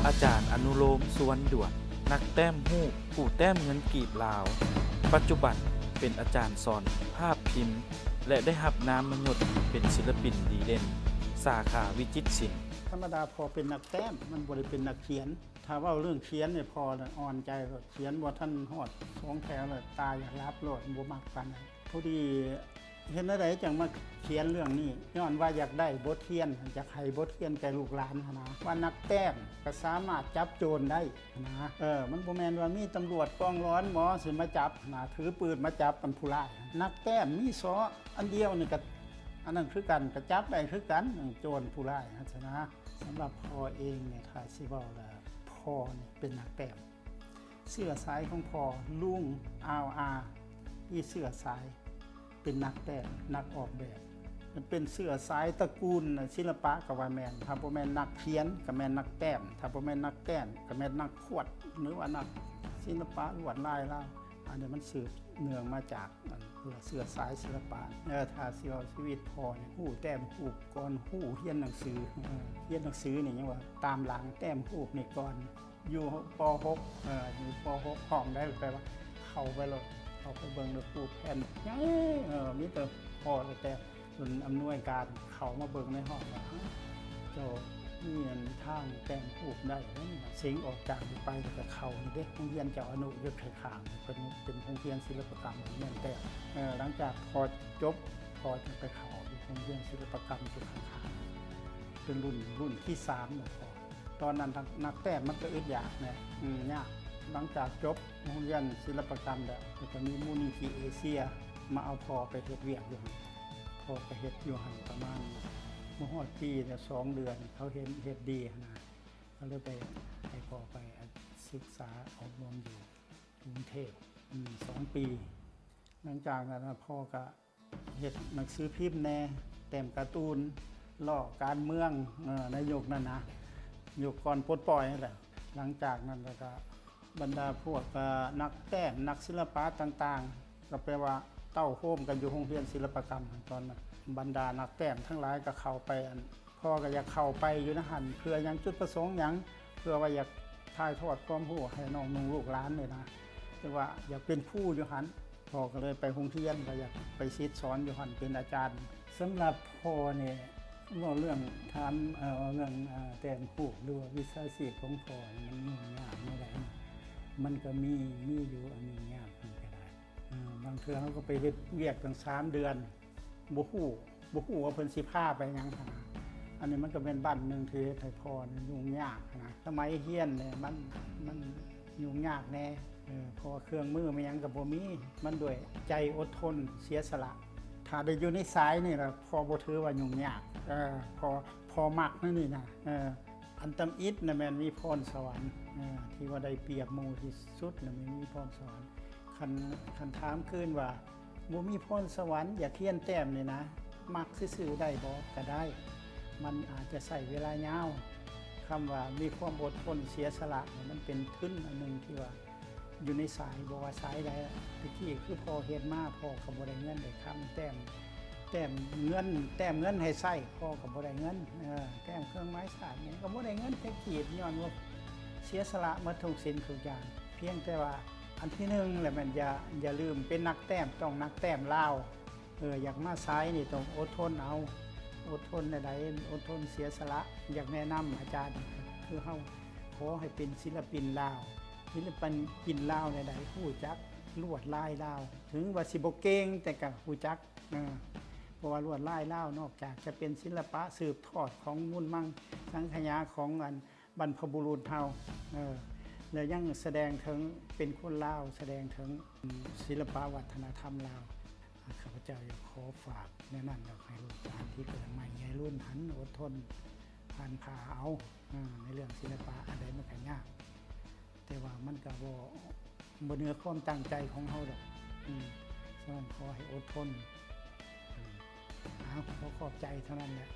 อาจารย์อนุโลมสุวรรณด่วนนักแต้มฮู้ผู้แต้มเงินกีบลาวปัจจุบันเป็นอาจารย์สอนภาพพิมพ์และได้รับนามยศเป็นศิลปินดีเด่นสาขาวิจิตรศิลป์ธรรมดาพอเป็นนักแต้มมันบ่ได้เป็นนักเขียนถ้าว่าเรื่องเขียนเนี่ยพออ่อนใจก็เขียนว่าท่านฮอด2แถวเลยตายอยากรับโลดบ่มักปานนั้นพอดีเห็นอะไรจังมาเขียนเรื่องนี้ย้อนว่าอยากได้บทเรียนอยากให้บทเรียนแก่ลูกหลานนะว่านักแต้มก็สามารถจับโจรได้นะมันบ่แม่นว่ามีตำรวจกองร้อนหมอสิมาจับนะถือปืนมาจับมันผู้ร้ายนักแต้มมีซออันเดียวนี่ก็อันนั้นคือกันก็จับได้คือกันโจรผู้ร้ายนะสำหรับพ่อเองเนี่ยถ้าสิเว้าแล้วพ่อเนี่ยเป็นนักแต้มเสื้อสายของพ่อลุงอาที่เสื้อสายเป็นนักแต้มนักออกแบบมันเป็นเสื้อสายตระกูลศิลปะกับว่าแมนถ้าบ่แม่นนักเขียนกับแม่นนักแต้มถ้าบ่แม่นนักแต้มกับแม่นนักขวดหรือว่านักศิลปะลวดลายแล้วอันนี้มันสืบเนื่องมาจากเสื้อสายศิลปะถ้าสิเอาชีวิตพอเนี่ยฮู้แต้มฮู้ก่อนฮู้เรียนหนังสือนี่ยังว่าตามหลังแต้มฮู้นี่ก่อนอยู่ป .6 อยู่ป .6 ห้องได้แปลว่าเข้าไปเลยเอาไปเบิ่งดูปูแผ่นมีแต่พอแต่ส่วนอำนวยการเขามาเบิ่งในห้องว่าเจ้ามีทางแต่งรูปได้สิงออกจากไปกับเขาเด็กโรงเรียนเจ้าอนุยุทธไข่ขางเป็นโรงเรียนศิลปกรรมแม่นแต่หลังจากพอจบพอจะไปเขาโรงเรียนศิลปกรรมจุดไข่ขางเป็นรุ่นที่3เนี่ยพอตอนนั้นนักแต่มันก็อึดอยากเนี่ยยากหลังจากจบโรงเรียนศิลปกรรมแล้วก็มีมูลนิธิเอเชียมาเอาพอไปเฮ็ดเวียกอยู่พอไปเฮ็ดอยู่หันประมาณเมื่อฮอดปีเนี่ย2 เดือนเขาเห็นเฮ็ดดีนะเขาเลยไปให้พอไปศึกษาอบรมอยู่กรุงเทพ2 ปีหลังจากนั้นพ่อก็เฮ็ดหนังสือพิมพ์แน่แต่งการ์ตูนล่อการเมืองในยุคนั้นนะยุคก่อนปลดปล่อยนั่นแหละหลังจากนั้นก็บรรดาพวกนักแต้มนักศิลปะต่างๆก็แปลว่าเต้าโฮมกันอยู่โรงเรียนศิลปกรรมตอนนั้นบรรดานักแต้มทั้งหลายก็เข้าไปพ่อก็อยากเข้าไปอยู่นะหันเพื่อยังจุดประสงค์ยังเพื่อว่าอยากถ่ายทอดความรู้ให้น้องนุ่งลูกหลานเลยนะคือว่าอยากเป็นผู้อยู่หันพ่อก็เลยไปโรงเรียนก็อยากไปศิษย์สอนอยู่หันเป็นอาจารย์สำหรับพ่อเนี่ยเรื่องถามเรื่องแต่งผู้ดูวิชาชีพของพ่อมันยุ่งยากไม่ได้มันก็มีอยู่อันนี้ยากมันก็ได้บางเทื่อเขาก็ไปเฮ็ดเวียกตั้ง3 เดือนบ่ฮู้ว่าเพิ่นสิพาไปหยังหั่นนะอันนี้มันก็เป็นบ้านนึงที่ให้พ่อยุ่งยากนะสมัยเรียนเนี่ยมันยุ่งยากแน่เพราะเครื่องมือมันยังก็บ่มีมันด้วยใจอดทนเสียสละถ้าได้อยู่ในสายนี่ล่ะพอบ่ถือว่ายุ่งยากพอมักนี่นะอันตำอิฐน่ะแม่นมีพรสวรรค์ที่ว่าได้เปรียบหมู่ที่สุดน่ะมีพรสวรรค์คันถามคืนว่าบ่มีพรสวรรค์อยากเขียนแต้มนี่นะมักซื่อๆได้บ่ก็ได้มันอาจจะใช้เวลายาวคำว่ามีความอดทนเสียสละมันเป็นทุนอันนึงที่ว่าอยู่ในสายบ่ว่าสายใดตะกี้คือพอเฮ็ดมาพอก็บ่ได้เงินได้คำแต้มเงินให้ใช้พ่อก็บ่ได้เงินแต้มเครื่องไม้สาดนี่ก็บ่ได้เงินแต่ขีดย้อนว่าเสียสละหมดทุกสิ่งทุกอย่างเพียงแต่ว่าอันที่1แหละมันอย่าลืมเป็นนักแต้มต้องนักแต้มลาวอยากมาซ้ายนี่ต้องอดทนเอาอดทนใดๆอดทนเสียสละอยากแนะนำอาจารย์คือเฮาขอให้เป็นศิลปินลาวศิลปินลาวใดๆฮู้จักลวดลายลาวถึงว่าสิบ่เก่งแต่ก็ฮู้จักเพราะว่าลวดลายลาวนอกจากจะเป็นศิลปะสืบทอดของมุ่นมั่งสังขยาของบรรพบุรุษเฮาแล้วยังแสดงถึงเป็นคนลาวแสดงถึงศิลปะวัฒนธรรมลาวข้าพเจ้าอยากขอฝากแนะนำให้ลูกหลานที่เกิดใหม่ใหญ่รุ่นหันอดทนผ่านผ่าเอาในเรื่องศิลปะอะไรมันก็ยากแต่ว่ามันก็บ่เหนือความตั้งใจของเฮาดอกฉะนั้นขอให้อดทนขอขอบใจเท่านั้นแหละ